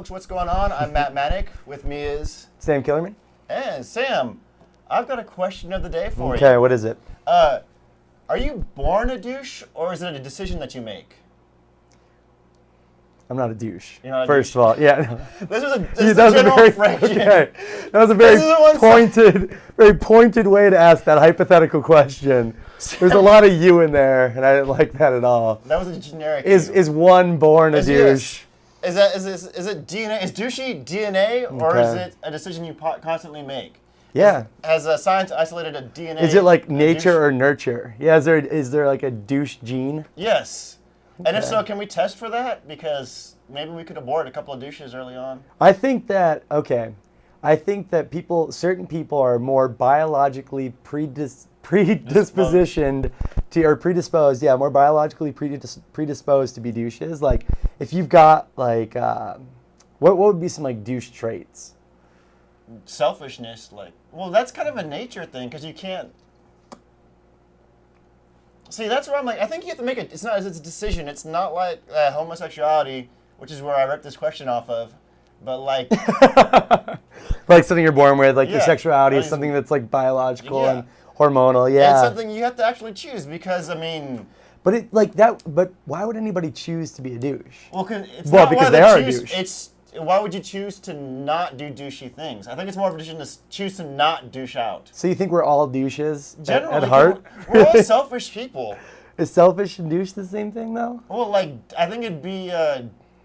folks, what's going on? I'm Matt Manic. With me is... Sam Killerman. And Sam, I've got a question of the day for you. Okay, what is it? Are you born a douche, or is it a decision that you make? I'm not a douche. You're not a First douche. of all, yeah. This is a general phrase. Okay. That was a very pointed way to ask that hypothetical question. There's a lot of you in there, and I didn't like that at all. That was a generic. Is one born a douche? Is it DNA? Is douchey DNA, or is it a decision you constantly make? Yeah. Has science isolated a DNA? Is it like nature or nurture? Yeah. Is there like a douche gene? Yes. And if Okay. so, can we test for that? Because maybe we could abort a couple of douches early on. I think that certain people are more biologically predisposed, more biologically predisposed to be douches. Like, if you've got like, what would be some like douche traits? Selfishness, well, that's kind of a nature thing because you can't. See, that's where I'm like, I think you have to make it. It's a decision. It's not like homosexuality, which is where I ripped this question off of, but like. Like something you're born with, like your Yeah. sexuality is something that's like biological and hormonal. Yeah. It's something you have to actually choose because, I mean. But it like that. But why would anybody choose to be a douche? Well, because they are a douche. Why would you choose to not do douchey things? I think it's more of a decision to choose to not douche out. So you think we're all douches Generally, at heart? We're all selfish people. Is selfish and douche the same thing though? Well, I think it'd be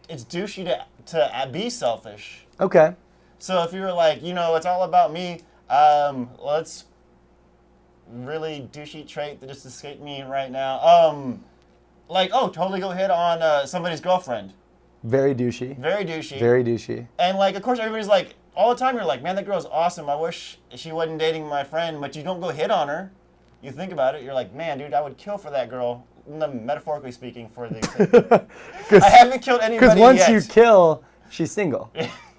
it's douchey to be selfish. Okay. So if you were like, it's all about me, let's really douchey trait that just escaped me right now. Totally go hit on somebody's girlfriend. Very douchey. Very douchey. Very douchey. And of course, everybody's like, all the time you're like, man, that girl's awesome. I wish she wasn't dating my friend, but you don't go hit on her. You think about it, you're like, man, dude, I would kill for that girl. Metaphorically speaking, for the I haven't killed anybody yet. Because once you kill, she's single.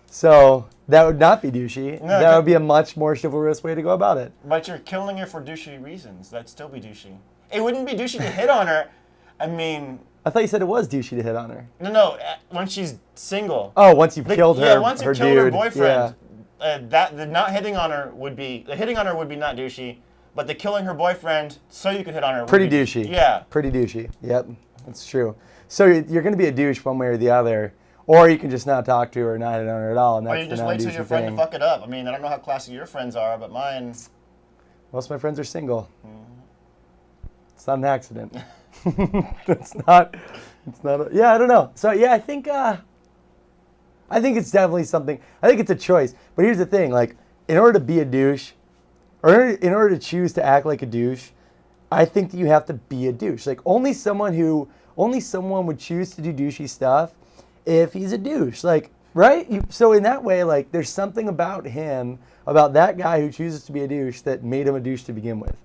So that would not be douchey. No, that would be a much more chivalrous way to go about it. But you're killing her for douchey reasons. That'd still be douchey. It wouldn't be douchey to hit on her. I mean... I thought you said it was douchey to hit on her. No, when she's single. Oh, once you've killed her, once you've killed her boyfriend, the not hitting on her would be... The hitting on her would be not douchey, but the killing her boyfriend so you could hit on her pretty douchey. Yeah. Pretty douchey. Yep, that's true. So you're going to be a douche one way or the other, or you can just not talk to her or not hit on her at all, and that's or you the just wait till non-douchey your friend thing. to fuck it up. I mean, I don't know how classy your friends are, but mine... Most of my friends are single. It's not an accident. It's not. Yeah, I don't know. So yeah, I think it's definitely something. I think it's a choice. But here's the thing: like, in order to be a douche, or in order to choose to act like a douche, I think that you have to be a douche. Like, only someone would choose to do douchey stuff if he's a douche. Like, right? So in that way, like, there's something about him, about that guy who chooses to be a douche, that made him a douche to begin with.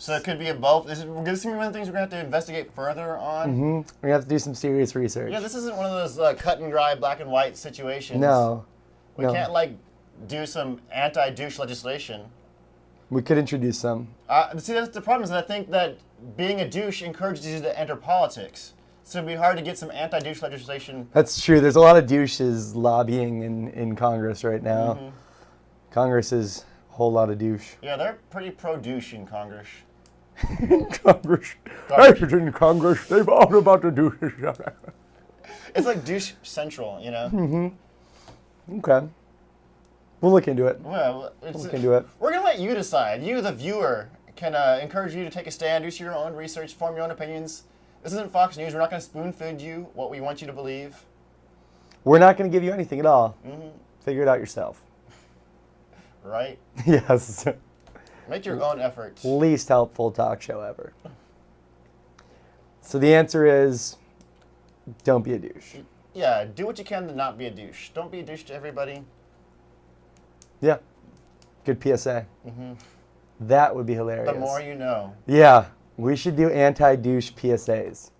So it could be a both. This is one of the things we're going to have to investigate further on. Mm-hmm. We're going to have to do some serious research. Yeah, this isn't one of those cut and dry, black and white situations. No. We can't, do some anti-douche legislation. We could introduce some. See, that's the problem, is that I think that being a douche encourages you to enter politics. So it'd be hard to get some anti-douche legislation. That's true. There's a lot of douches lobbying in Congress right now. Mm-hmm. Congress is a whole lot of douche. Yeah, they're pretty pro-douche in Congress. Congress. In Congress, they've all about the douches. It's like douche central, Mm-hmm. Okay. We'll look into it. Well, we'll look into it. We're going to let you decide. You, the viewer, can encourage you to take a stand, do your own research, form your own opinions. This isn't Fox News. We're not going to spoon-feed you what we want you to believe. We're not going to give you anything at all. Mm-hmm. Figure it out yourself. Right? Yes. Make your own effort. Least helpful talk show ever. So the answer is, don't be a douche. Yeah, do what you can to not be a douche. Don't be a douche to everybody. Yeah. Good PSA. Mm-hmm. That would be hilarious. The more you know. Yeah. We should do anti-douche PSAs.